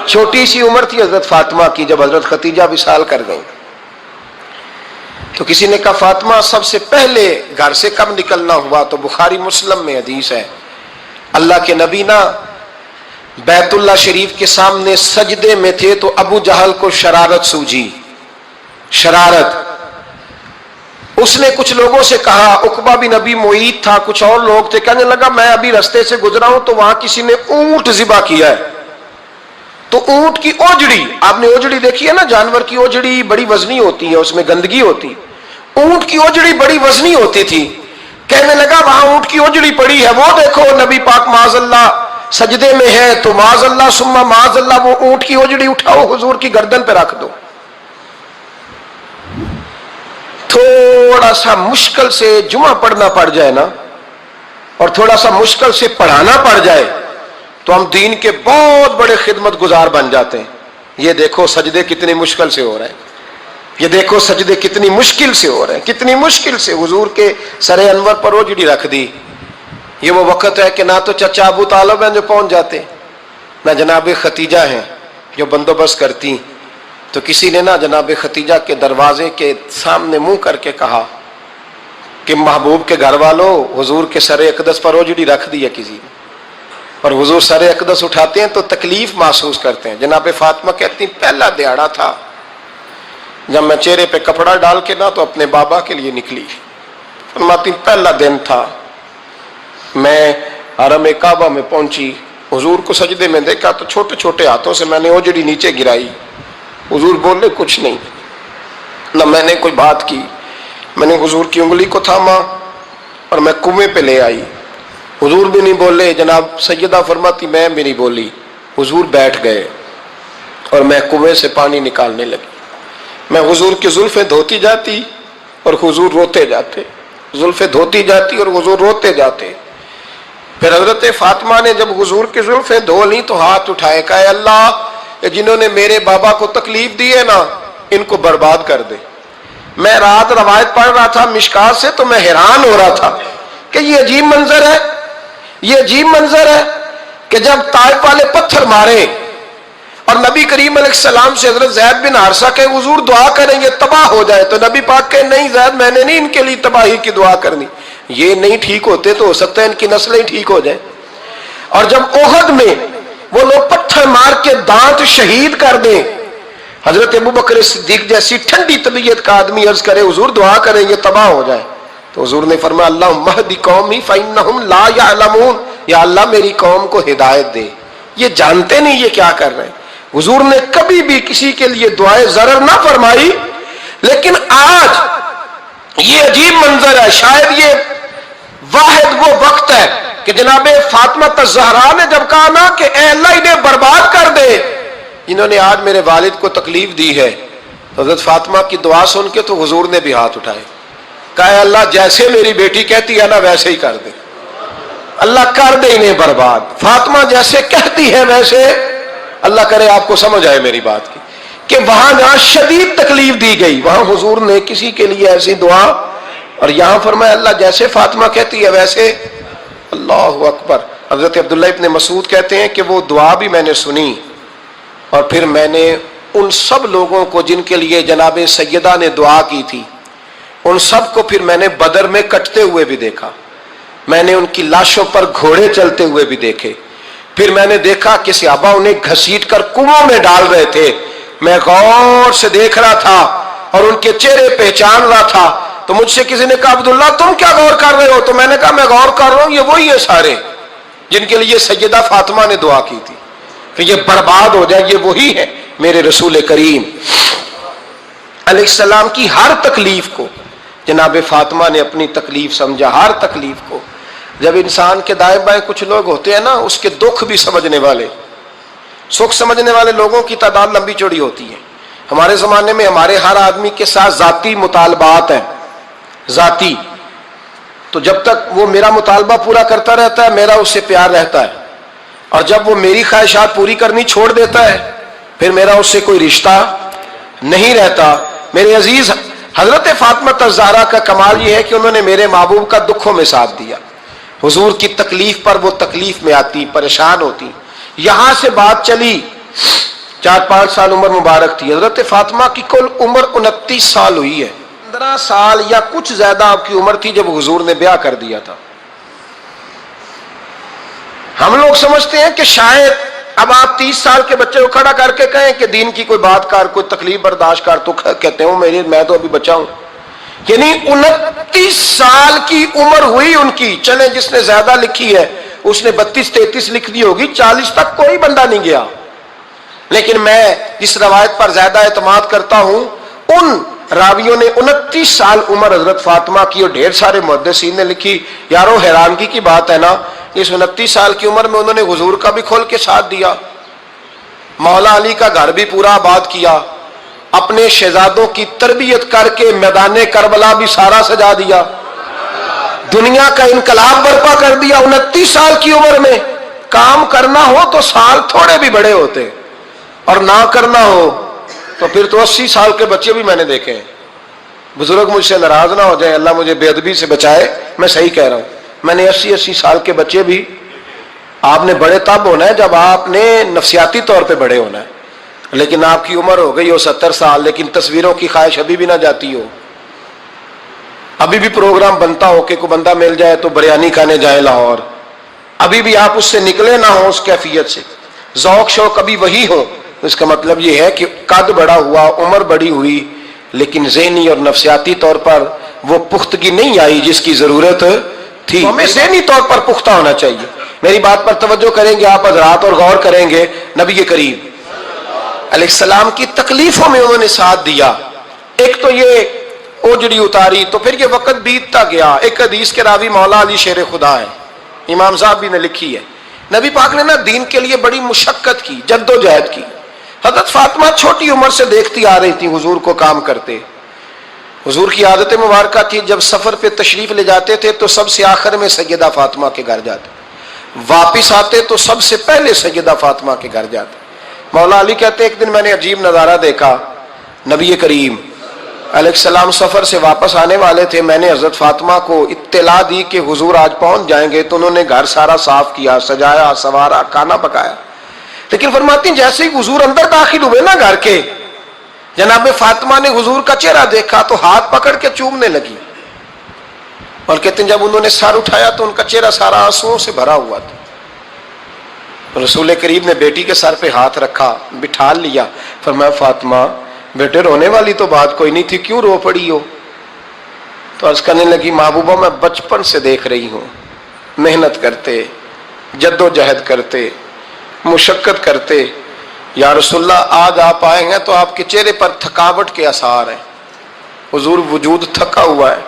چھوٹی سی عمر تھی حضرت فاطمہ کی جب حضرت خدیجہ وصال کر گئیں. تو کسی نے کہا فاطمہ سب سے پہلے گھر سے کب نکلنا ہوا؟ تو بخاری مسلم میں حدیث ہے، اللہ کے نبی نا بیت اللہ شریف کے سامنے سجدے میں تھے تو ابو جہل کو شرارت سوجی، شرارت. اس نے کچھ لوگوں سے کہا، عقبہ بن ابی معیط تھا، کچھ اور لوگ تھے، کہنے لگا میں ابھی رستے سے گزرا ہوں تو وہاں کسی نے اونٹ ذبح کیا ہے. تو اونٹ کی اوجڑی، آپ نے اوجڑی دیکھی ہے نا، جانور کی اوجڑی بڑی وزنی ہوتی ہے، اس میں گندگی ہوتی. اونٹ کی اوجڑی بڑی وزنی ہوتی تھی. کہنے لگا وہاں اونٹ کی اوجڑی پڑی ہے، وہ دیکھو نبی پاک معاذ اللہ سجدے میں ہے، تو معاذ اللہ ثم معاذ اللہ وہ اونٹ کی اوجڑی اٹھاؤ حضور کی گردن پہ رکھ دو. تھوڑا سا مشکل سے جمعہ پڑھنا پڑ جائے نا، اور تھوڑا سا مشکل سے پڑھانا پڑ جائے تو ہم دین کے بہت بڑے خدمت گزار بن جاتے ہیں. یہ دیکھو سجدے کتنی مشکل سے ہو رہے ہیں، یہ دیکھو سجدے کتنی مشکل سے ہو رہے ہیں، کتنی مشکل سے. حضور کے سر انور پر اوجڑی رکھ دی. یہ وہ وقت ہے کہ نہ تو چچا ابو طالب ہیں جو پہنچ جاتے، نہ جناب خدیجہ ہیں جو بندوبست کرتی. تو کسی نے نا جناب خدیجہ کے دروازے کے سامنے منہ کر کے کہا کہ محبوب کے گھر والوں حضور کے سر اقدس پر اوجڑی رکھ دی ہے کسی نے، اور حضور سر اقدس اٹھاتے ہیں تو تکلیف محسوس کرتے ہیں. جناب فاطمہ کہتی پہلا دیہڑا تھا جب میں چہرے پہ کپڑا ڈال کے نا تو اپنے بابا کے لیے نکلی. فرماتی پہلا دن تھا، میں حرم کعبہ میں پہنچی، حضور کو سجدے میں دیکھا تو چھوٹے چھوٹے ہاتھوں سے میں نے اوجڑی نیچے گرائی. حضور بولے کچھ نہیں، نہ میں نے کوئی بات کی. میں نے حضور کی انگلی کو تھاما اور میں کنویں پہ لے آئی. حضور بھی نہیں بولے. جناب سیدہ فرماتی میں بھی نہیں بولی. حضور بیٹھ گئے اور میں کنویں سے پانی نکالنے لگی. میں حضور کی زلفیں دھوتی جاتی اور حضور روتے جاتے، زلفیں دھوتی جاتی اور حضور روتے جاتے. پھر حضرت فاطمہ نے جب حضور کی زلفیں دھو لی تو ہاتھ اٹھائے، کہا اللہ جنہوں نے میرے بابا کو تکلیف دی ہے نا ان کو برباد کر دے. میں رات روایت پڑھ رہا تھا مشکات سے تو میں حیران ہو رہا تھا کہ یہ عجیب منظر ہے، یہ عجیب منظر ہے کہ جب طائف والے پتھر مارے اور نبی کریم علیہ السلام سے حضرت زید بن حارثہ کہ حضور دعا کریں گے تباہ ہو جائے، تو نبی پاک کہ نہیں زید میں نے نہیں ان کے لیے تباہی کی دعا کرنی، یہ نہیں ٹھیک ہوتے تو ہو سکتا ہے ان کی نسلیں ٹھیک ہو جائیں. اور جب احد میں وہ لوگ پتھر مار کے دانت شہید کر دیں، حضرت ابوبکر صدیق جیسی ٹھنڈی طبیعت کا آدمی عرض کرے حضور دعا کریں یہ تباہ ہو جائے، تو حضور نے فرمایا اللہم اہد قومی فإنہم لا یعلمون، یا اللہ میری قوم کو ہدایت دے، یہ جانتے نہیں یہ کیا کر رہے ہیں. حضور نے کبھی بھی کسی کے لیے دعائے ضرر نہ فرمائی. لیکن آج یہ عجیب منظر ہے، شاید یہ واحد وہ وقت ہے کہ جناب فاطمہ الزہرا نے جب کہا نا کہ اے اللہ انہیں برباد کر دے انہوں نے آج میرے والد کو تکلیف دی ہے، حضرت فاطمہ کی دعا سن کے تو حضور نے بھی ہاتھ اٹھائے، کہا اے اللہ جیسے میری بیٹی کہتی ہے نا ویسے ہی کر دے، اللہ کر دے انہیں برباد. فاطمہ جیسے کہتی ہے ویسے، اللہ کرے آپ کو سمجھ آئے میری بات کی کہ وہاں جہاں شدید تکلیف دی گئی وہاں حضور نے کسی کے لیے ایسی دعا، اور یہاں فرمایا اللہ جیسے فاطمہ کہتی ہے ویسے. اللہ اکبر. حضرت عبداللہ ابن مسعود کہتے ہیں کہ وہ دعا بھی میں نے سنی اور پھر میں نے ان سب لوگوں کو جن کے لیے جناب سیدہ نے دعا کی تھی ان سب کو پھر میں نے بدر میں کٹتے ہوئے بھی دیکھا، میں نے ان کی لاشوں پر گھوڑے چلتے ہوئے بھی دیکھے، پھر میں نے دیکھا کہ صحابہ انہیں گھسیٹ کر کنووں میں ڈال رہے تھے. میں غور سے دیکھ رہا تھا اور ان کے چہرے پہچان رہا تھا. تو مجھ سے کسی نے کہا عبداللہ تم کیا غور کر رہے ہو؟ تو میں نے کہا میں غور کر رہا ہوں یہ وہی ہے سارے جن کے لیے سیدہ فاطمہ نے دعا کی تھی کہ یہ برباد ہو جائے، یہ وہی ہے میرے رسول کریم علیہ السلام کی ہر تکلیف کو جناب فاطمہ نے اپنی تکلیف سمجھا، ہر تکلیف کو. جب انسان کے دائیں بائیں کچھ لوگ ہوتے ہیں نا اس کے دکھ بھی سمجھنے والے، سکھ سمجھنے والے لوگوں کی تعداد لمبی چوڑی ہوتی ہے. ہمارے زمانے میں ہمارے ہر آدمی کے ساتھ ذاتی مطالبات ہیں، ذاتی. تو جب تک وہ میرا مطالبہ پورا کرتا رہتا ہے میرا اس سے پیار رہتا ہے، اور جب وہ میری خواہشات پوری کرنی چھوڑ دیتا ہے پھر میرا اس سے کوئی رشتہ نہیں رہتا. میرے عزیز حضرت فاطمہ الزہرا کا کمال یہ ہے کہ انہوں نے میرے محبوب کا دکھوں میں ساتھ دیا. حضور کی تکلیف پر وہ تکلیف میں آتی، پریشان ہوتی. یہاں سے بات چلی 4-5 سال عمر مبارک تھی. حضرت فاطمہ کی کل عمر 29 سال ہوئی ہے. 15 سال یا کچھ زیادہ آپ کی عمر تھی جب حضور نے بیاہ کر دیا تھا. ہم لوگ سمجھتے ہیں کہ شاید اب آپ 30 سال کے بچے کو کھڑا کر کے کہیں کہ دین کی کوئی بات کر, کوئی تکلیف برداشت کر, تو کہتے ہوں میں تو ابھی بچہ ہوں. یعنی 29 سال کی عمر ہوئی ان کی. چلیں جس نے زیادہ لکھی ہے اس نے 32-33 لکھ دی ہوگی, 40 تک کوئی بندہ نہیں گیا. لیکن میں جس روایت پر زیادہ اعتماد کرتا ہوں ان راویوں نے 29 سال عمر حضرت فاطمہ کی, اور ڈھیر سارے محدثین نے لکھی. یارو حیرانگی کی بات ہے نا, اس 29 سال کی عمر میں انہوں نے حضور کا بھی کھول کے ساتھ دیا, مولا علی کا گھر بھی پورا آباد کیا, اپنے شہزادوں کی تربیت کر کے میدان کربلا بھی سارا سجا دیا, دنیا کا انقلاب برپا کر دیا. 29 سال کی عمر میں کام کرنا ہو تو سال تھوڑے بھی بڑے ہوتے, اور نہ کرنا ہو تو پھر تو 80 سال کے بچے بھی میں نے دیکھے ہیں. بزرگ مجھ سے ناراض نہ ہو جائیں, اللہ مجھے بے ادبی سے بچائے, میں صحیح کہہ رہا ہوں. میں نے 80 سال کے بچے بھی, آپ نے بڑے تب ہونا ہے جب آپ نے نفسیاتی طور پہ بڑے ہونا ہے, لیکن آپ کی عمر ہو گئی ہو 70 سال, لیکن تصویروں کی خواہش ابھی بھی نہ جاتی ہو. ابھی بھی پروگرام بنتا ہو کہ کوئی بندہ مل جائے تو بریانی کھانے جائے لاہور, ابھی بھی آپ اس سے نکلے نہ ہو, اس کیفیت سے ذوق شوق ابھی وہی ہو. اس کا مطلب یہ ہے کہ قد بڑا ہوا, عمر بڑی ہوئی, لیکن ذہنی اور نفسیاتی طور پر وہ پختگی نہیں آئی جس کی ضرورت تھی. ہمیں ذہنی طور پر پختہ ہونا چاہیے. میری بات پر توجہ کریں گے آپ حضرات اور غور کریں گے. نبی کریم علیہ السلام کی تکلیفوں میں انہوں نے ساتھ دیا. ایک تو یہ اوجڑی اتاری, تو پھر یہ وقت بیتتا گیا. ایک حدیث کے راوی مولا علی شیر خدا ہے, امام صاحب بھی نے لکھی ہے. نبی پاک نے نا دین کے لیے بڑی مشقت کی, جد و جہد کی. حضرت فاطمہ چھوٹی عمر سے دیکھتی آ رہی تھی حضور کو کام کرتے. حضور کی عادت مبارکہ تھی جب سفر پہ تشریف لے جاتے تھے تو سب سے آخر میں سیدہ فاطمہ کے گھر جاتے, واپس آتے تو سب سے پہلے سیدہ فاطمہ کے گھر جاتے. مولا علی کہتے ایک دن میں نے عجیب نظارہ دیکھا. نبی کریم علیہ السلام سفر سے واپس آنے والے تھے, میں نے حضرت فاطمہ کو اطلاع دی کہ حضور آج پہنچ جائیں گے, تو انہوں نے گھر سارا صاف کیا, سجایا, سنوارا, کھانا پکایا. لیکن فرماتی ہیں جیسے ہی حضور اندر داخل ہوئے نا گھر کے, جناب فاطمہ نے حضور کا چہرہ دیکھا تو ہاتھ پکڑ کے چومنے لگی, اور کہتے ہیں جب انہوں نے سر اٹھایا تو ان کا چہرہ سارا آنسوؤں سے بھرا ہوا تھا. رسول کریم نے بیٹی کے سر پہ ہاتھ رکھا, بٹھا لیا, فرمایا فاطمہ بیٹے رونے والی تو بات کوئی نہیں تھی, کیوں رو پڑی ہو؟ تو عرض کرنے لگی محبوبہ میں بچپن سے دیکھ رہی ہوں, محنت کرتے, جد و جہد کرتے, مشقت کرتے. یا رسول اللہ آج آپ آئے ہیں تو آپ کے چہرے پر تھکاوٹ کے آثار ہیں, حضور وجود تھکا ہوا ہے.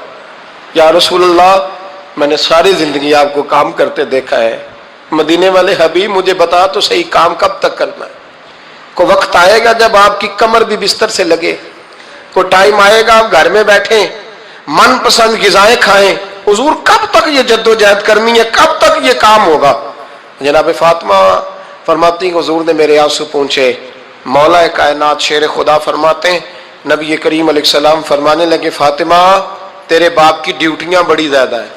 یا رسول اللہ میں نے ساری زندگی آپ کو کام کرتے دیکھا ہے, مدینے والے حبیب مجھے بتا تو صحیح کام کب تک کرنا ہے؟ کوئی وقت آئے گا جب آپ کی کمر بھی بستر سے لگے, کوئی ٹائم آئے گا آپ گھر میں بیٹھیں, من پسند غذائیں کھائیں. حضور کب تک یہ جد و جہد کرنی ہے, کب تک یہ کام ہوگا؟ جناب فاطمہ فرماتی ہیں حضور نے میرے آنسو پونچھے. مولا کائنات شیر خدا فرماتے ہیں نبی کریم علیہ السلام فرمانے لگے فاطمہ تیرے باپ کی ڈیوٹیاں بڑی زیادہ ہیں,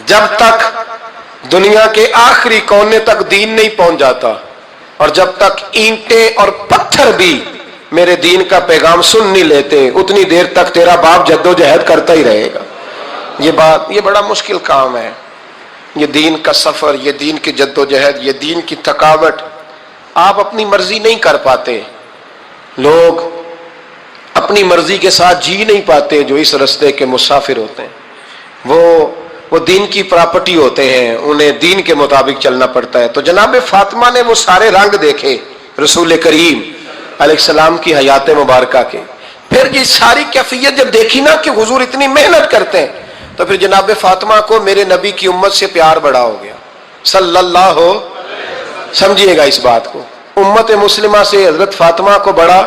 جب تک دنیا کے آخری کونے تک دین نہیں پہنچ جاتا, اور جب تک اینٹیں اور پتھر بھی میرے دین کا پیغام سن نہیں لیتے, اتنی دیر تک تیرا باپ جد و جہد کرتا ہی رہے گا. یہ بڑا مشکل کام ہے, یہ دین کا سفر, یہ دین کی جد و جہد, یہ دین کی تھکاوٹ. آپ اپنی مرضی نہیں کر پاتے, لوگ اپنی مرضی کے ساتھ جی نہیں پاتے جو اس رستے کے مسافر ہوتے ہیں. وہ دین کی پراپرٹی ہوتے ہیں, انہیں دین کے مطابق چلنا پڑتا ہے. تو جناب فاطمہ نے وہ سارے رنگ دیکھے رسول کریم علیہ السلام کی حیات مبارکہ کے. پھر یہ ساری کیفیت جب دیکھی نا کہ حضور اتنی محنت کرتے ہیں, تو پھر جناب فاطمہ کو میرے نبی کی امت سے پیار بڑا ہو گیا صلی اللہ ہو. سمجھیے گا اس بات کو, امت مسلمہ سے حضرت فاطمہ کو بڑا.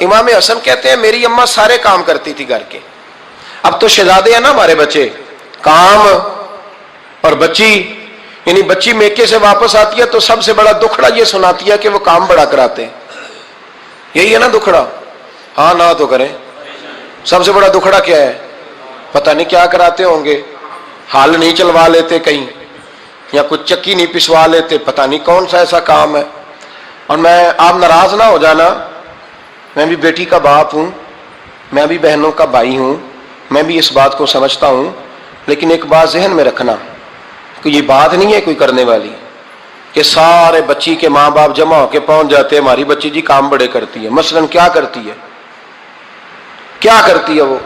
امام حسن کہتے ہیں میری اماں سارے کام کرتی تھی گھر کے. اب تو شہزادے ہیں نا ہمارے بچے, کام اور بچی, یعنی بچی میکے سے واپس آتی ہے تو سب سے بڑا دکھڑا یہ سناتی ہے کہ وہ کام بڑا کراتے ہیں. یہی ہے نا دکھڑا؟ ہاں نہ تو کریں. سب سے بڑا دکھڑا کیا ہے؟ پتہ نہیں کیا کراتے ہوں گے, ہال نہیں چلوا لیتے کہیں, یا کچھ چکی نہیں پسوا لیتے, پتہ نہیں کون سا ایسا کام ہے. اور آپ ناراض نہ ہو جانا، میں بھی بیٹی کا باپ ہوں، میں بھی بہنوں کا بھائی ہوں، میں بھی اس بات کو سمجھتا ہوں، لیکن ایک بات ذہن میں رکھنا کہ یہ بات نہیں ہے کوئی کرنے والی کہ سارے بچی کے ماں باپ جمع ہو کے پہنچ جاتے ہیں ہماری بچی جی کام بڑے کرتی ہے۔ مثلاً کیا کرتی ہے؟ کیا کرتی ہے وہ؟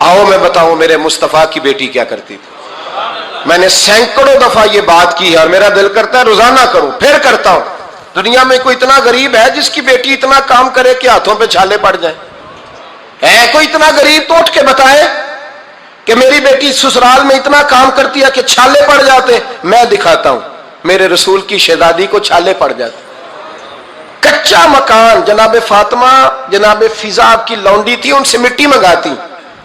آؤ میں بتاؤں میرے مصطفیٰ کی بیٹی کیا کرتی تھی۔ میں نے سینکڑوں دفعہ یہ بات کی ہے اور میرا دل کرتا ہے روزانہ کروں، پھر کرتا ہوں۔ دنیا میں کوئی اتنا غریب ہے جس کی بیٹی اتنا کام کرے کہ ہاتھوں پہ چھالے پڑ جائیں؟ ہے کوئی اتنا غریب تو اٹھ کے بتائے کہ میری بیٹی سسرال میں اتنا کام کرتی ہے کہ چھالے پڑ جاتے؟ میں دکھاتا ہوں، میرے رسول کی شہزادی کو چھالے پڑ جاتے۔ کچا مکان جناب فاطمہ، جناب فضا آپ کی لونڈی تھی، ان سے مٹی منگاتی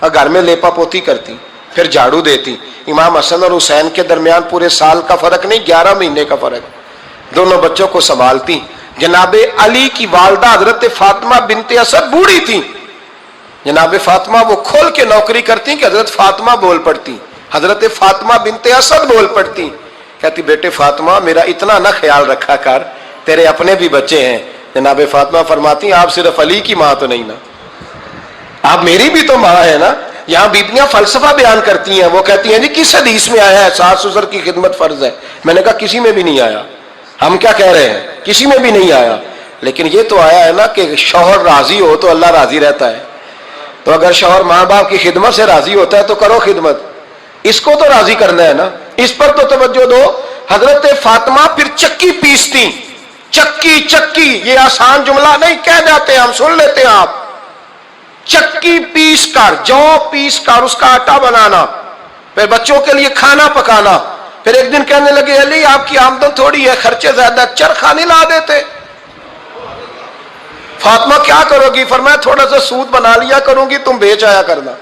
اور گھر میں لیپا پوتی کرتی، پھر جھاڑو دیتی۔ امام حسن اور حسین کے درمیان پورے سال کا فرق نہیں، 11 مہینے کا فرق، دونوں بچوں کو سنبھالتی۔ جناب علی کی والدہ حضرت فاطمہ بنت اسد بوڑھی تھی، جناب فاطمہ وہ کھول کے نوکری کرتی کہ حضرت فاطمہ بول پڑتی، حضرت فاطمہ بنت اسد بول پڑتی، کہتی بیٹے فاطمہ میرا اتنا نہ خیال رکھا کر، تیرے اپنے بھی بچے ہیں۔ جناب فاطمہ فرماتی آپ صرف علی کی ماں تو نہیں نا، آپ میری بھی تو ماں ہے نا۔ یہاں بیبیاں فلسفہ بیان کرتی ہیں، وہ کہتی ہیں جی کس حدیث میں آیا ہے ساس سسر کی خدمت فرض ہے؟ میں نے کہا کسی میں بھی نہیں آیا۔ ہم کیا کہہ رہے ہیں؟ کسی میں بھی نہیں آیا، لیکن یہ تو آیا ہے نا کہ شوہر راضی ہو تو اللہ راضی رہتا ہے۔ تو اگر شوہر ماں باپ کی خدمت سے راضی ہوتا ہے تو کرو خدمت، اس کو تو راضی کرنا ہے نا، اس پر تو توجہ دو۔ حضرت فاطمہ پھر چکی پیستی، چکی یہ آسان جملہ نہیں، کہہ جاتے ہیں ہم، سن لیتے ہیں آپ۔ چکی پیس کر، جو پیس کر اس کا آٹا بنانا، پھر بچوں کے لیے کھانا پکانا۔ پھر ایک دن کہنے لگے علی آپ کی آمدن تھوڑی ہے، خرچے زیادہ، چرخا نہیں لا دیتے؟ فاطمہ کیا کرو گی؟ فرمایا تھوڑا سا سود بنا لیا کروں گی، تم بیچ آیا کرنا۔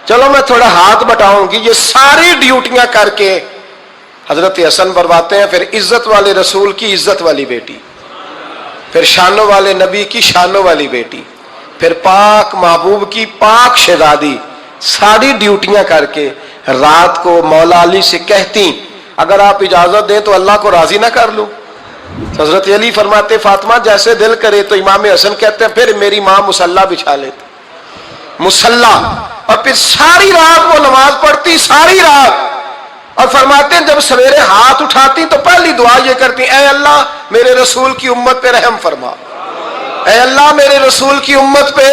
چلو میں تھوڑا ہاتھ بٹاؤں گی۔ یہ ساری ڈیوٹیاں کر کے حضرت حسن برواتے ہیں، پھر عزت والے رسول کی عزت والی بیٹی، پھر شانوں والے نبی کی شانوں والی بیٹی، پھر پاک محبوب کی پاک شہزادی، ساری ڈیوٹیاں کر کے رات کو مولا علی سے کہتی اگر آپ اجازت دیں تو اللہ کو راضی نہ کر لوں؟ حضرت علی فرماتے فاطمہ جیسے دل کرے۔ تو امام حسن کہتے ہیں پھر میری ماں مصلی بچھا لیتی، مصلی، اور پھر ساری رات وہ نماز پڑھتی، ساری رات، اور فرماتے ہیں جب سویرے ہاتھ اٹھاتی تو پہلی دعا یہ کرتی اے اللہ میرے رسول کی امت پہ رحم فرما، اے اللہ میرے رسول کی امت پہ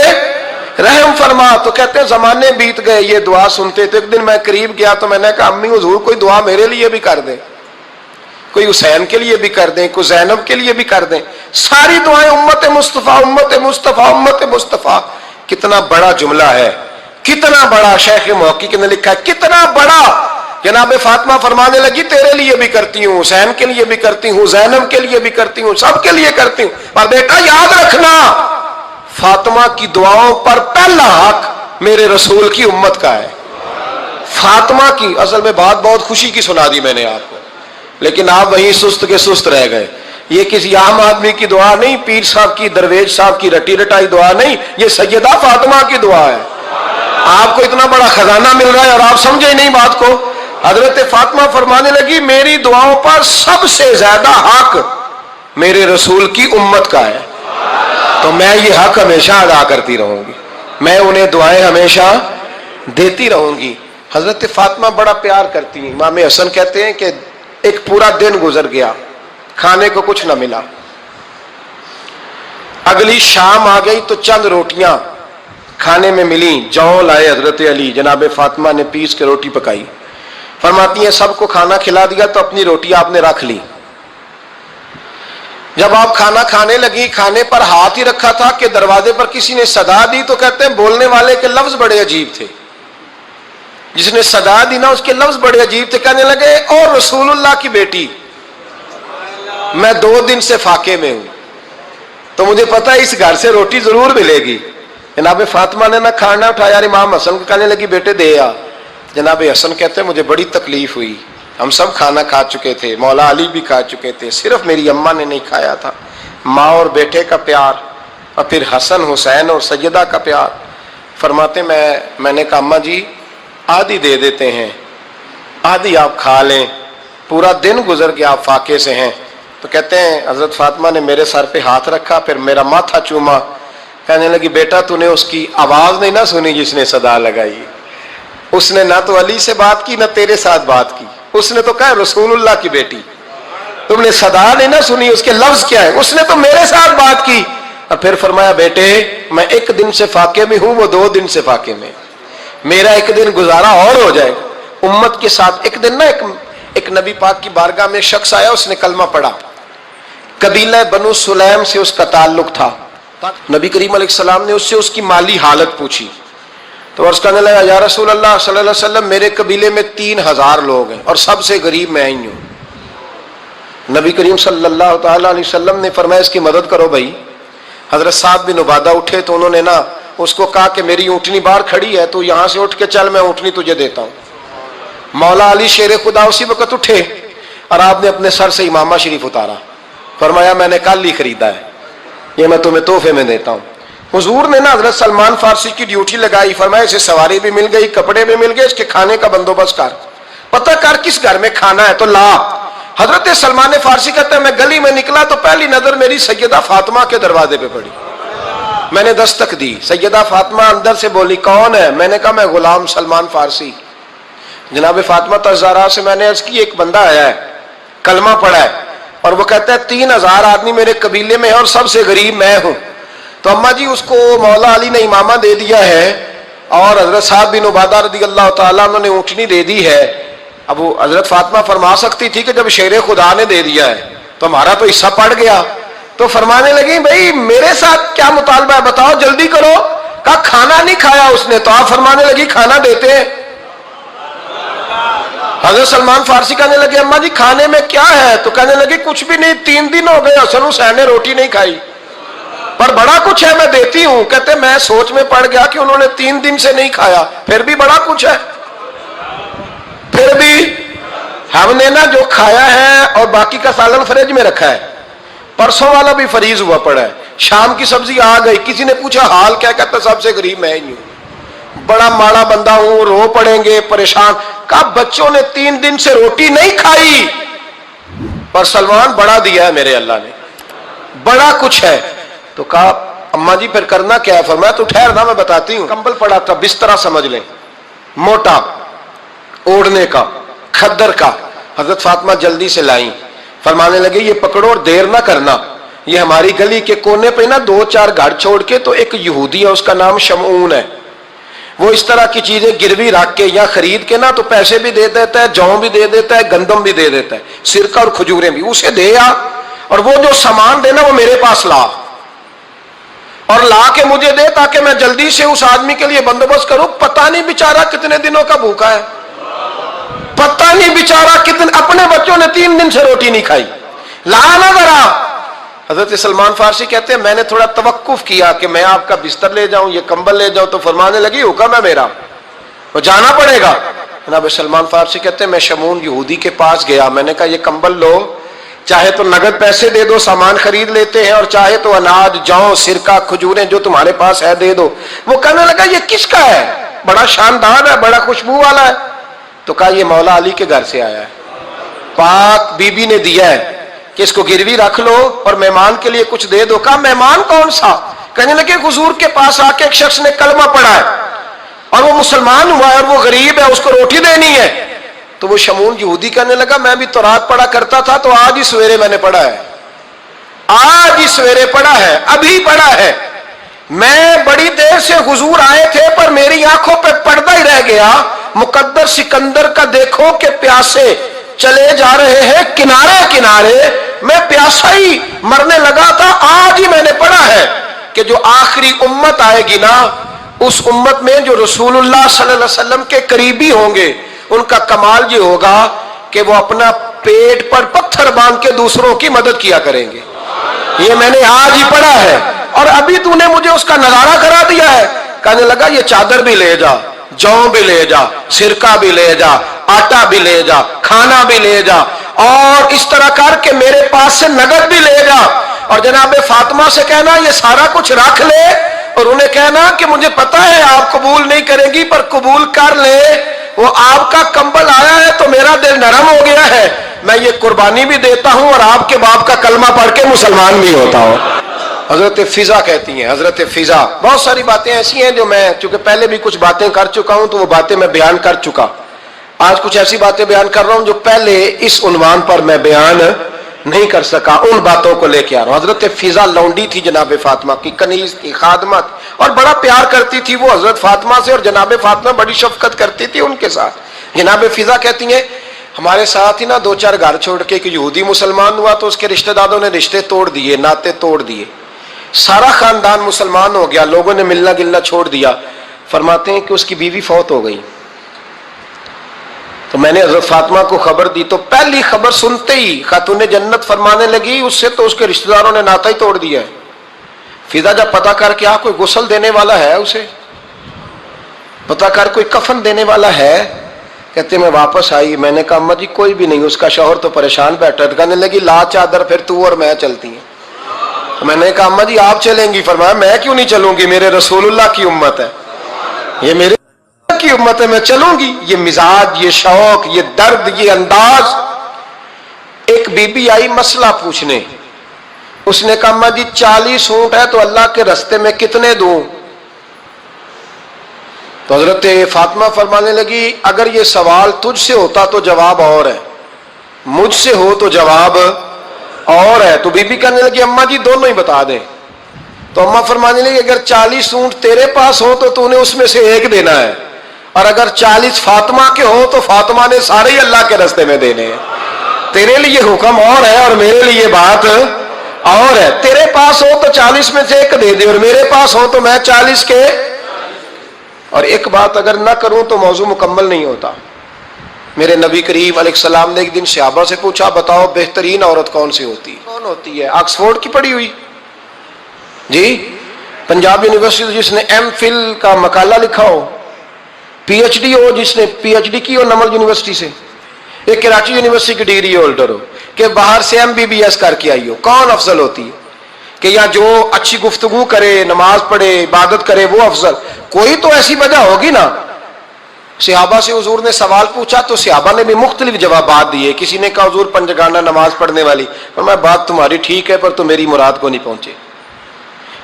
رحم فرما۔ تو کہتے ہیں زمانے بیت گئے یہ دعا سنتے تو ایک دن میں قریب گیا تو میں نے کہا امی حضور کوئی دعا میرے لیے بھی کر دیں، کوئی حسین کے لیے بھی کر دیں، کوئی زینب کے لیے بھی کر دیں۔ ساری دعائیں امت مصطفیٰ امت مصطفیٰ امت مصطفیٰ۔ کتنا بڑا جملہ ہے، کتنا بڑا، شیخ محقق نے لکھا ہے کتنا بڑا۔ جناب فاطمہ فرمانے لگی تیرے لیے بھی کرتی ہوں، حسین کے لیے بھی کرتی ہوں، زینب کے لیے بھی کرتی ہوں، سب کے لیے کرتی ہوں، پر بیٹا یاد رکھنا فاطمہ کی دعاؤں پر پہلا حق میرے رسول کی امت کا ہے۔ فاطمہ کی اصل میں بات بہت خوشی کی سنا دی میں نے آپ کو، لیکن آپ وہیں سست کے سست رہ گئے۔ یہ کسی عام آدمی کی دعا نہیں، پیر صاحب کی، درویش صاحب کی رٹی رٹائی دعا نہیں، یہ سیدہ فاطمہ کی دعا ہے۔ آپ کو اتنا بڑا خزانہ مل رہا ہے اور آپ سمجھے ہی نہیں بات کو۔ حضرت فاطمہ فرمانے لگی میری دعاؤں پر سب سے زیادہ حق میرے رسول کی امت کا ہے، تو میں یہ حق ہمیشہ ادا کرتی رہوں گی، میں انہیں دعائیں ہمیشہ دیتی رہوں گی۔ حضرت فاطمہ بڑا پیار کرتی ہیں۔ امام حسن کہتے ہیں کہ ایک پورا دن گزر گیا، کھانے کو کچھ نہ ملا، اگلی شام آ گئی تو چند روٹیاں کھانے میں ملی، جو لائے حضرت علی، جناب فاطمہ نے پیس کے روٹی پکائی، فرماتی ہیں سب کو کھانا کھلا دیا تو اپنی روٹی آپ نے رکھ لی۔ جب آپ کھانا کھانے لگی، کھانے پر ہاتھ ہی رکھا تھا کہ دروازے پر کسی نے صدا دی، تو کہتے ہیں بولنے والے کے لفظ بڑے عجیب تھے، جس نے صدا دی نا اس کے لفظ بڑے عجیب تھے، کہنے لگے اور رسول اللہ کی بیٹی میں 2 دن سے فاقے میں ہوں، تو مجھے پتا ہے اس گھر سے روٹی ضرور ملے گی۔ جناب فاطمہ نے نہ کھانا اٹھایا، امام حسن کو کہنے لگی بیٹے دے آ۔ جناب حسن کہتے ہیں مجھے بڑی تکلیف ہوئی، ہم سب کھانا کھا چکے تھے، مولا علی بھی کھا چکے تھے، صرف میری اماں نے نہیں کھایا تھا۔ ماں اور بیٹے کا پیار، اور پھر حسن حسین اور سیدہ کا پیار۔ فرماتے میں نے کہا اماں جی آدھی دے دیتے ہیں، آدھی آپ کھا لیں، پورا دن گزر گیا آپ فاقے سے ہیں، تو کہتے ہیں حضرت فاطمہ نے میرے سر پہ ہاتھ رکھا، پھر میرا ماتھا چوما، کہنے لگی بیٹا تو نے اس کی آواز نہیں نہ سنی جس نے صدا لگائی، اس نے نہ تو علی سے بات کی نہ تیرے ساتھ بات کی، اس نے تو کہا رسول اللہ کی بیٹی، تم نے صدا نہیں نہ سنی، اس کے لفظ کیا ہے، اس نے تو میرے ساتھ بات کی۔ اور پھر فرمایا بیٹے میں ایک دن سے فاقے میں ہوں، وہ 2 دن سے فاقے میں، میرا ایک دن گزارا اور ہو جائے امت کے ساتھ۔ ایک دن نا ایک نبی پاک کی بارگاہ میں شخص آیا، اس نے کلمہ پڑھا، قبیلہ بنو سلیم سے اس کا تعلق تھا۔ نبی کریم علیہ السلام نے اس سے اس کی مالی حالت پوچھی، تو عرض کرنے لگا یا رسول اللہ صلی اللہ علیہ وسلم میرے قبیلے میں 3000 لوگ ہیں اور سب سے غریب میں ہی ہوں۔ نبی کریم صلی اللہ تعالی علیہ وسلم نے فرمایا اس کی مدد کرو بھائی۔ حضرت سعد بن عبادہ اٹھے تو انہوں نے نا اس کو کہا کہ میری اونٹنی باہر کھڑی ہے، تو یہاں سے اٹھ کے چل، میں اونٹنی تجھے دیتا ہوں۔ مولا علی شیر خدا اسی وقت اٹھے اور آپ نے اپنے سر سے امامہ شریف اتارا، فرمایا میں نے کل ہی خریدا ہے، یہ میں تمہیں تحفے میں دیتا ہوں۔ حضور نے نا حضرت سلمان فارسی کی ڈیوٹی لگائی، فرمایا اسے سواری بھی مل گئی، کپڑے بھی مل گئے، اس کے کھانے کا بندوبست کر، پتہ کر کس گھر میں کھانا ہے تو لا۔ حضرت سلمان فارسی کہتا ہے میں گلی میں نکلا تو پہلی نظر میری سیدہ فاطمہ کے دروازے پہ پڑی، میں نے دستک دی، سیدہ فاطمہ اندر سے بولی کون ہے؟ میں نے کہا میں غلام سلمان فارسی۔ جناب فاطمہ الزہرا سے میں نے عرض کی ایک بندہ آیا ہے، کلمہ پڑھا ہے، اور وہ کہتا ہے 3000 آدمی میرے قبیلے میں ہے اور سب سے غریب میں ہوں۔ تو اماں جی اس کو مولا علی نے امامہ دے دیا ہے اور حضرت سعد بن عبادہ رضی اللہ تعالیٰ عنہ نے اونٹنی دے دی ہے۔ اب وہ حضرت فاطمہ فرما سکتی تھی کہ جب شیر خدا نے دے دیا ہے تو ہمارا تو حصہ پڑ گیا، تو فرمانے لگی بھائی میرے ساتھ کیا مطالبہ ہے بتاؤ جلدی کرو۔ کہا کھانا نہیں کھایا اس نے، تو آپ فرمانے لگی کھانا دیتے ہیں۔ حضرت سلمان فارسی کہنے لگے اماں جی کھانے میں کیا ہے؟ تو کہنے لگی کچھ بھی نہیں، 3 دن ہو گئے حسن حسین نے روٹی نہیں کھائی، پر بڑا کچھ ہے میں دیتی ہوں۔ کہتے میں سوچ میں پڑ گیا کہ انہوں نے 3 دن سے نہیں کھایا، پھر بھی بڑا کچھ ہے، پھر بھی ہم نے نا جو کھایا ہے اور باقی کا سالن فریج میں رکھا ہے، پرسوں والا بھی فریز ہوا پڑا ہے، شام کی سبزی آ گئی، کسی نے پوچھا حال کیا؟ کہتا سب سے غریب میں ہی ہوں، بڑا ماڑا بندہ ہوں، رو پڑیں گے پریشان۔ کہا بچوں نے 3 دن سے روٹی نہیں کھائی، پر سلمان بڑا دیا ہے میرے اللہ نے، بڑا کچھ ہے۔ تو کہا اماں جی پھر کرنا کیا ہے؟ فرمایا تو ٹھہر نا میں بتاتی ہوں۔ کمبل پڑا تھا، بسترا سمجھ لیں، موٹا اوڑھنے کا، کھدر کا، حضرت فاطمہ جلدی سے لائیں، فرمانے لگے یہ پکڑو اور دیر نہ کرنا، یہ ہماری گلی کے کونے پہ نا 2-4 گھر چھوڑ کے تو ایک یہودی ہے اس کا نام شمعون ہے، وہ اس طرح کی چیزیں گروی رکھ کے یا خرید کے نا تو پیسے بھی دے دیتا ہے، جوں بھی دے دیتا ہے، گندم بھی دے دیتا ہے، سرکہ اور کھجوریں بھی، اسے دے آ اور وہ جو سامان دینا وہ میرے پاس لا اور لا کے مجھے دے تاکہ میں جلدی سے اس آدمی کے لیے بندوبست کروں۔ پتہ نہیں بیچارہ کتنے دنوں کا بھوکا ہے، پتہ نہیں بیچارہ کتنے، اپنے بچوں نے 3 دن سے روٹی نہیں کھائی، لا نہ ذرا۔ حضرت سلمان فارسی کہتے ہیں میں نے تھوڑا توقف کیا کہ میں آپ کا بستر لے جاؤں، یہ کمبل لے جاؤں، تو فرمانے لگی حکم ہے میرا، وہ جانا پڑے گا۔ جناب سلمان فارسی کہتے ہیں میں شمعون یہودی کے پاس گیا، میں نے کہا یہ کمبل لو، چاہے تو نگد پیسے دے دو سامان خرید لیتے ہیں، اور چاہے تو اناج، جوں، سرکہ، کھجوریں جو تمہارے پاس ہے دے دو۔ وہ کہنے لگا یہ کس کا ہے؟ بڑا شاندار ہے، بڑا خوشبو والا ہے۔ تو کہا یہ مولا علی کے گھر سے آیا ہے، پاک بی بی نے دیا ہے کہ اس کو گروی رکھ لو اور مہمان کے لیے کچھ دے دو۔ کہا مہمان کون سا؟ کہنے لگے حضور کے پاس آ کے ایک شخص نے کلمہ پڑھا ہے اور وہ مسلمان ہوا ہے اور وہ غریب ہے، اس کو روٹی دینی ہے۔ تو وہ شمعون یہودی کہنے لگا میں بھی تورات پڑھا کرتا تھا، تو آج ہی سویرے میں نے پڑھا ہے، آج ہی سویرے پڑھا ہے، ابھی پڑھا ہے، میں بڑی دیر سے حضور آئے تھے پر میری آنکھوں پہ پردہ ہی رہ گیا، مقدر سکندر کا دیکھو کہ پیاسے چلے جا رہے ہیں کنارے کنارے، میں پیاسا ہی مرنے لگا تھا، آج ہی میں نے پڑھا ہے کہ جو آخری امت آئے گی نا، اس امت میں جو رسول اللہ صلی اللہ علیہ وسلم کے قریبی ہوں گے ان کا کمال یہ ہوگا کہ وہ اپنا پیٹ پر پتھر باندھ کے دوسروں کی مدد کیا کریں گے۔ یہ میں نے آج ہی پڑھا ہے اور ابھی تو نے مجھے اس کا نظارہ کرا دیا ہے۔ کہنے لگا یہ چادر بھی لے جا، جوں بھی لے جا، سرکہ بھی لے جا، آٹا بھی لے جا، کھانا بھی لے جا، اور اس طرح کر کے میرے پاس سے نگد بھی لے جا، اور جناب فاطمہ سے کہنا یہ سارا کچھ رکھ لے، اور انہیں کہنا کہ مجھے پتا ہے آپ قبول نہیں کریں گی پر قبول کر لے، وہ آپ کا کمبل آیا ہے تو میرا دل نرم ہو گیا ہے، میں یہ قربانی بھی دیتا ہوں اور آپ کے باپ کا کلمہ پڑھ کے مسلمان بھی ہوتا ہوں. حضرت فضا کہتی ہیں، حضرت فضا. بہت ساری باتیں ایسی ہیں جو میں چونکہ پہلے بھی کچھ باتیں کر چکا ہوں تو وہ باتیں میں بیان کر چکا. آج کچھ ایسی باتیں بیان کر رہا ہوں جو پہلے اس عنوان پر میں بیان نہیں کر سکا، ان باتوں کو لے کے آ رہا ہوں. حضرت فضا لونڈی تھی جناب فاطمہ کی، کنیز تھی، خادمت، اور بڑا پیار کرتی تھی وہ حضرت فاطمہ سے، اور جناب فاطمہ بڑی شفقت کرتی تھی ان کے ساتھ. جناب فضا کہتی ہیں ہمارے ساتھ ہی نا دو چار گھر چھوڑ کے ایک یہودی مسلمان ہوا تو اس کے رشتہ داروں نے رشتے توڑ دیے، ناطے توڑ دیے، سارا خاندان مسلمان ہو گیا، لوگوں نے ملنا گلنا چھوڑ دیا. فرماتے ہیں کہ اس کی بیوی فوت ہو گئی. تو میں نے حضرت فاطمہ کو خبر دی تو پہلی خبر سنتے ہی خاتون جنت فرمانے لگی اس سے تو اس کے رشتہ داروں نے ناطا ہی توڑ دیا ہے. فضا جب پتا کر کے کوئی غسل دینے والا ہے، اسے پتا کر کوئی کفن دینے والا ہے، کہتے میں واپس آئی. میں نے کہا اماں جی کوئی بھی نہیں. اس کا شوہر تو پریشان بیٹھا، کہنے لگی لا چادر پھر تو اور میں چلتی ہیں. میں نے کہا اماں جی آپ چلیں گی؟ فرمایا میں کیوں نہیں چلوں گی، میرے رسول اللہ کی امت ہے، یہ میرے کی امت ہے، میں چلوں گی. یہ مزاج، یہ شوق، یہ درد، یہ انداز. ایک بی بی آئی مسئلہ پوچھنے، اس نے کہا اماں جی 40 اونٹ ہے تو اللہ کے رستے میں کتنے دوں؟ تو حضرت فاطمہ فرمانے لگی اگر یہ سوال تجھ سے ہوتا تو جواب اور ہے، مجھ سے ہو تو جواب اور ہے. تو بی بی کہنے لگی اماں جی دونوں ہی بتا دیں. تو اماں فرمانے لگی اگر 40 اونٹ تیرے پاس ہو تو تو نے اس میں سے ایک دینا ہے، اور اگر 40 فاطمہ کے ہو تو فاطمہ نے سارے ہی اللہ کے رستے میں دینے ہیں. تیرے لیے حکم اور ہے اور میرے لیے بات اور ہے. تیرے پاس ہو تو 40 میں سے ایک دے دے، اور میرے پاس ہو تو میں 40 کے. اور ایک بات اگر نہ کروں تو موضوع مکمل نہیں ہوتا. میرے نبی کریم علیہ السلام نے ایک دن صحابہ سے پوچھا بتاؤ بہترین عورت کون سی ہوتی ہے؟ کون ہوتی ہے؟ آکسفورڈ کی پڑھی ہوئی جی، پنجاب یونیورسٹی جس نے ایم فل کا مقالہ لکھا ہو، پی ایچ ڈی ہو جس نے پی ایچ ڈی کی ہو نمل یونیورسٹی سے، ایک کراچی یونیورسٹی کی ڈگری ہولڈر ہو، کہ باہر سے ایم بی بی ایس کر کے آئی ہو. کون افضل ہوتی ہے؟ کہ یا جو اچھی گفتگو کرے، نماز پڑھے، عبادت کرے وہ افضل؟ کوئی تو ایسی وجہ ہوگی نا. صحابہ سے حضور نے سوال پوچھا تو صحابہ نے بھی مختلف جوابات دیے. کسی نے کہا حضور پنجگانہ نماز پڑھنے والی. فرمایا بات تمہاری ٹھیک ہے پر تم میری مراد کو نہیں پہنچے.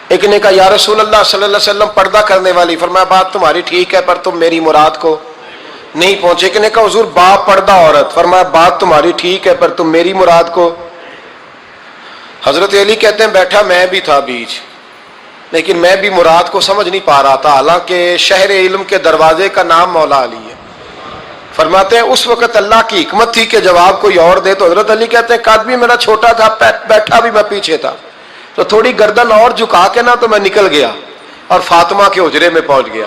ایک نے کہا یا رسول اللہ صلی اللہ علیہ وسلم پردہ کرنے والی. فرمایا بات تمہاری ٹھیک ہے پر تم میری مراد کو نہیں پہنچے. ایک نے کہا حضور با پردہ عورت. فرمایا بات تمہاری ٹھیک ہے پر تم میری مراد کو. حضرت علی کہتے ہیں بیٹھا میں بھی تھا بیچ، لیکن میں بھی مراد کو سمجھ نہیں پا رہا تھا، حالانکہ شہر علم کے دروازے کا نام مولا علی ہے. فرماتے ہیں اس وقت اللہ کی حکمت تھی کہ جواب کوئی اور دے. تو حضرت علی کہتے ہیں قد بھی میرا چھوٹا تھا، بیٹھا بھی میں پیچھے تھا، تو تھوڑی گردن اور جھکا کے نا تو میں نکل گیا اور فاطمہ کے حجرے میں پہنچ گیا.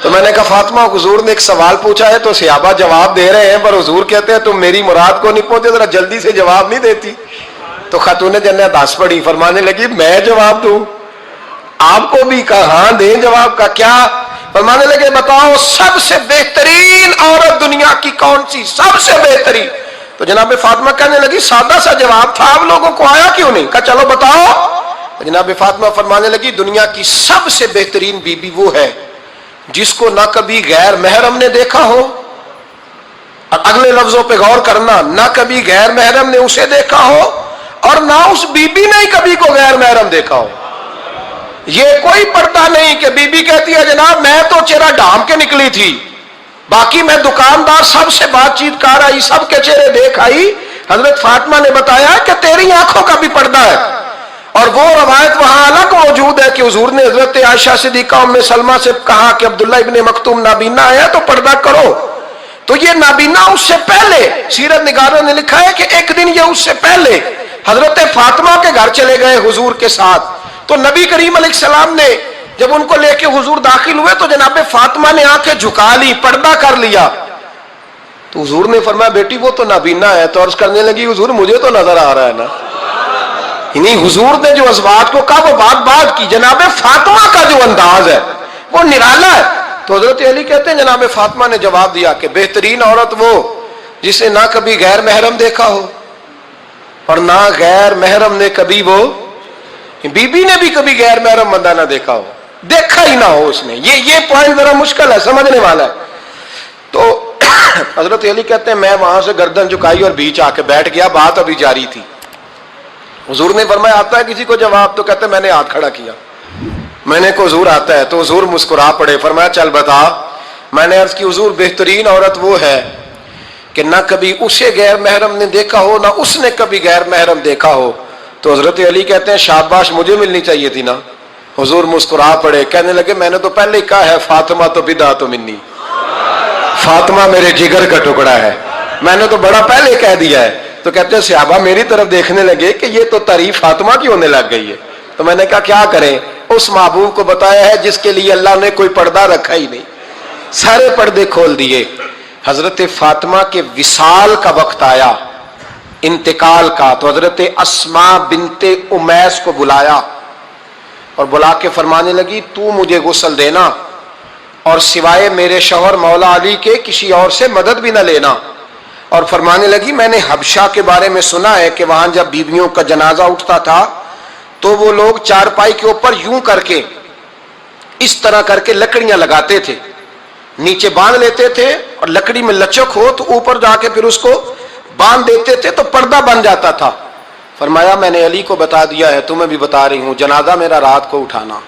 تو میں نے کہا فاطمہ حضور نے ایک سوال پوچھا ہے تو صحابہ جواب دے رہے ہیں پر حضور کہتے ہیں تم میری مراد کو نہیں پہنچے، ذرا جلدی سے جواب نہیں دیتی. تو خاتون جنت ہنس پڑی، فرمانے لگی میں جواب دوں؟ آپ کو بھی کہا ہاں دیں جواب کا. کیا؟ فرمانے لگے بتاؤ سب سے بہترین عورت دنیا کی کون سی؟ سب سے بہترین. تو جناب فاطمہ کہنے لگی سادہ سا جواب تھا، آپ لوگوں کو آیا کیوں نہیں؟ کہا چلو بتاؤ. جناب فاطمہ فرمانے لگی دنیا کی سب سے بہترین بیوی وہ ہے جس کو نہ کبھی غیر محرم نے دیکھا ہو، اور اگلے لفظوں پہ غور کرنا، نہ کبھی غیر محرم نے اسے دیکھا ہو اور نہ اس بی بی نے کبھی کو غیر محرم دیکھا ہو. یہ کوئی پردہ نہیں کہ بی بی کہتی ہے جناب میں تو چہرہ ڈھام کے نکلی تھی، باقی میں دکاندار سب سے بات چیت کر آئی، سب کے چہرے دیکھ آئی. حضرت فاطمہ نے بتایا کہ تیری آنکھوں کا بھی پردہ ہے. اور وہ روایت وہاں الگ موجود ہے کہ حضور نے حضرت عائشہ صدیقہ ام سلمہ سے کہا کہ عبداللہ ابن مکتوم نابینا آیا تو پردہ کرو. تو یہ نابینا اس سے پہلے سیرت نگاروں نے لکھا ہے کہ ایک دن یہ اس سے پہلے حضرت فاطمہ کے گھر چلے گئے حضور کے ساتھ. تو نبی کریم علیہ السلام نے جب ان کو لے کے حضور داخل ہوئے تو جناب فاطمہ نے آنکھیں جھکا لی، پردہ کر لیا. تو حضور نے فرمایا بیٹی وہ تو نابینا ہے. تو عرض کرنے لگی حضور مجھے تو نظر آ رہا ہے نا. یعنی حضور نے جو ازواج کو کہا وہ بات کی. جناب فاطمہ کا جو انداز ہے وہ نرالا ہے. تو حضرت علی کہتے ہیں جناب فاطمہ نے جواب دیا کہ بہترین عورت وہ جسے نہ کبھی غیر محرم دیکھا ہو اور نہ غیر محرم نے کبھی وہ بی بی نے بھی کبھی غیر محرم بندہ نہ دیکھا ہو، دیکھا ہی نہ ہو اس نے. یہ پوائنٹ ذرا مشکل ہے، سمجھنے والا ہے. تو حضرت علی کہتے ہیں میں وہاں سے گردن جھکائی اور بیچ آ کے بیٹھ گیا، بات ابھی جاری تھی۔ حضور نے فرمایا آتا ہے کسی کو جواب؟ تو کہتے ہیں میں نے ہاتھ کھڑا کیا، میں نے کو حضور آتا ہے، تو حضور مسکرا پڑے، فرمایا چل بتا۔ میں نے عرض کی حضور بہترین عورت وہ ہے کہ نہ کبھی اسے غیر محرم نے دیکھا ہو نہ اس نے کبھی غیر محرم دیکھا ہو۔ تو حضرت علی کہتے ہیں شاباش، مجھے ملنی چاہیے تھی نا۔ حضور مسکرا پڑے، کہنے لگے میں نے تو پہلے ہی کہا ہے فاطمہ تو بدعت منی، فاطمہ میرے جگر کا ٹکڑا ہے، میں نے تو بڑا پہلے کہہ دیا ہے۔ تو کہتے ہیں صحابہ میری طرف دیکھنے لگے کہ یہ تو تعریف فاطمہ کی ہونے لگ گئی ہے۔ تو میں نے کہا کیا کریں، اس محبوب کو بتایا ہے جس کے لیے اللہ نے کوئی پردہ رکھا ہی نہیں، سارے پردے کھول دیے۔ حضرت فاطمہ کے وصال کا وقت آیا، انتقال کا، تو حضرت اسماء بنت امیس کو بلایا اور بلا کے فرمانے لگی تو مجھے غسل دینا اور سوائے میرے شوہر مولا علی کے کسی اور سے مدد بھی نہ لینا۔ اور فرمانے لگی میں نے حبشہ کے بارے میں سنا ہے کہ وہاں جب بیویوں کا جنازہ اٹھتا تھا تو وہ لوگ چارپائی کے اوپر یوں کر کے اس طرح کر کے لکڑیاں لگاتے تھے، نیچے باندھ لیتے تھے اور لکڑی میں لچک ہو تو اوپر جا کے پھر اس کو باندھ دیتے تھے تو پردہ بن جاتا تھا۔ فرمایا میں نے علی کو بتا دیا ہے، تمہیں بھی بتا رہی ہوں، جنازہ میرا رات کو اٹھانا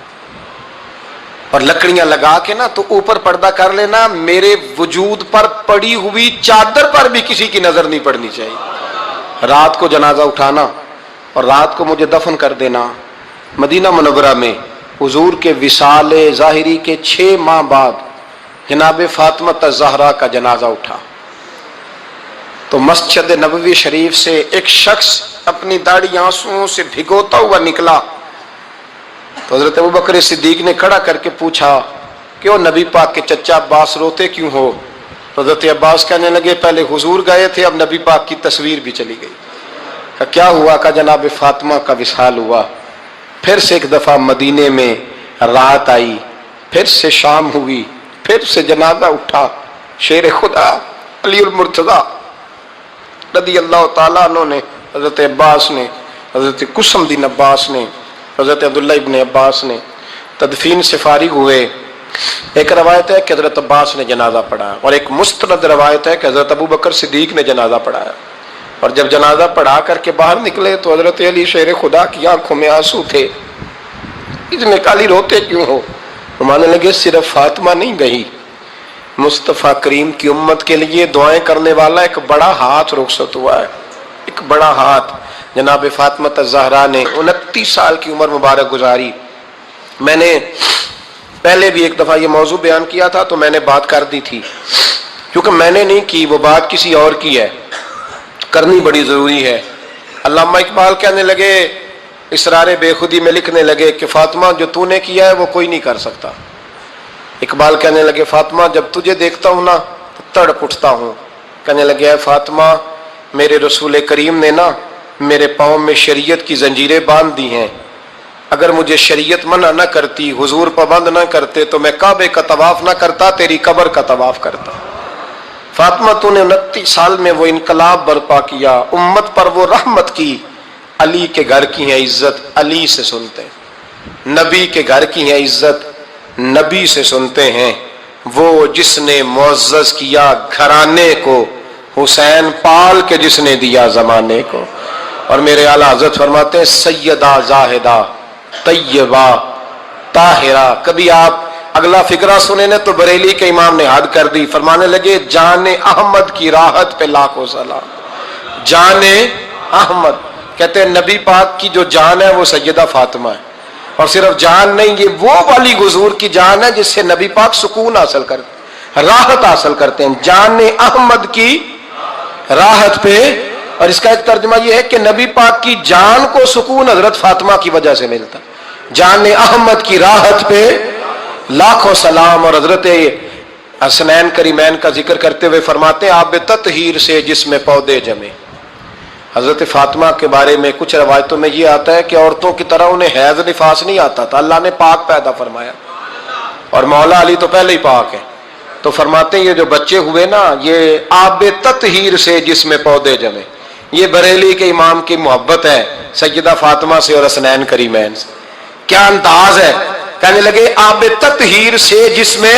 اور لکڑیاں لگا کے نا تو اوپر پردہ کر لینا، میرے وجود پر پڑی ہوئی چادر پر بھی کسی کی نظر نہیں پڑنی چاہیے۔ رات کو جنازہ اٹھانا اور رات کو مجھے دفن کر دینا۔ مدینہ منورہ میں حضور کے وصال ظاہری کے 6 ماہ بعد جناب فاطمہ الزہرا کا جنازہ اٹھا تو مسجد نبوی شریف سے ایک شخص اپنی داڑھی آنسوؤں سے بھگوتا ہوا نکلا تو حضرت ابوبکر صدیق نے کھڑا کر کے پوچھا کیوں نبی پاک کے چچا عباس روتے کیوں ہو؟ تو حضرت عباس کہنے لگے پہلے حضور گئے تھے، اب نبی پاک کی تصویر بھی چلی گئی۔ کہ کیا ہوا؟ کہ جناب فاطمہ کا وصال ہوا، پھر سے ایک دفعہ مدینے میں رات آئی، پھر سے شام ہوئی، پھر سے جنازہ اٹھا۔ شیر خدا علی المرتضیٰ رضی اللہ تعالیٰ عنہ نے، حضرت عباس نے، حضرت قسم الدین عباس نے، حضرت عبداللہ ابن عباس نے تدفین سے فارغ ہوئے۔ ایک روایت ہے کہ حضرت عباس نے جنازہ پڑھایا اور ایک مستند روایت ہے کہ حضرت ابوبکر صدیق نے جنازہ پڑھایا، اور جب جنازہ پڑھا کر کے باہر نکلے تو حضرت علی شیر خدا کی آنکھوں میں آنسو تھے۔ اتنے کالی روتے کیوں ہو؟ ماننے لگے صرف فاطمہ نہیں گئی، مصطفیٰ کریم کی امت کے لیے دعائیں کرنے والا ایک بڑا ہاتھ رخصت ہوا ہے، ایک بڑا ہاتھ۔ جناب فاطمہ الزہرا نے 29 سال کی عمر مبارک گزاری۔ میں نے پہلے بھی ایک دفعہ یہ موضوع بیان کیا تھا تو میں نے بات کر دی تھی، کیونکہ میں نے نہیں کی، وہ بات کسی اور کی ہے، کرنی بڑی ضروری ہے۔ علامہ اقبال کہنے لگے، اسرار بے خودی میں لکھنے لگے کہ فاطمہ جو تو نے کیا ہے وہ کوئی نہیں کر سکتا۔ اقبال کہنے لگے فاطمہ جب تجھے دیکھتا ہوں نا تو تڑپ اٹھتا ہوں۔ کہنے لگے اے فاطمہ میرے رسول کریم نے نا میرے پاؤں میں شریعت کی زنجیریں باندھ دی ہیں، اگر مجھے شریعت منع نہ کرتی، حضور پابند نہ کرتے تو میں کعبے کا طواف نہ کرتا، تیری قبر کا طواف کرتا۔ فاطمہ تو نے 29 سال میں وہ انقلاب برپا کیا، امت پر وہ رحمت کی۔ علی کے گھر کی ہے عزت، علی سے سنتے ہیں، نبی کے گھر کی ہے عزت، نبی سے سنتے ہیں۔ وہ جس نے معزز کیا گھرانے کو، حسین پال کے جس نے دیا زمانے کو۔ اور میرے اعلیٰ حضرت فرماتے ہیں سیدہ زاہدہ طیبہ طاہرہ۔ کبھی آپ اگلا فقرہ سنے نا تو بریلی کے امام نے حد کر دی، فرمانے لگے جان احمد کی راحت پہ لاکھوں سلام۔ جان احمد کہتے ہیں نبی پاک کی جو جان ہے وہ سیدہ فاطمہ ہے، اور صرف جان نہیں، یہ وہ والی حضور کی جان ہے جس سے نبی پاک سکون حاصل کرتے، راحت حاصل کرتے ہیں۔ جان احمد کی راحت پہ، اور اس کا ایک ترجمہ یہ ہے کہ نبی پاک کی جان کو سکون حضرت فاطمہ کی وجہ سے ملتا۔ جان احمد کی راحت پہ لاکھوں سلام۔ اور حضرت حسنین کریمین کا ذکر کرتے ہوئے فرماتے ہیں آب تطہیر سے جس میں پودے جمے۔ حضرت فاطمہ کے بارے میں کچھ روایتوں میں یہ آتا ہے کہ عورتوں کی طرح انہیں حیض نفاس نہیں آتا تھا، اللہ نے پاک پیدا فرمایا، اور مولا علی تو پہلے ہی پاک ہے۔ تو فرماتے ہیں یہ جو بچے ہوئے نا یہ آب تطہیر سے جس میں پودے جمے، یہ بریلی کے امام کی محبت ہے سیدہ فاطمہ سے اور حسنین کریمین سے۔ کیا انداز ہے، کہنے لگے آب تطہیر سے جس میں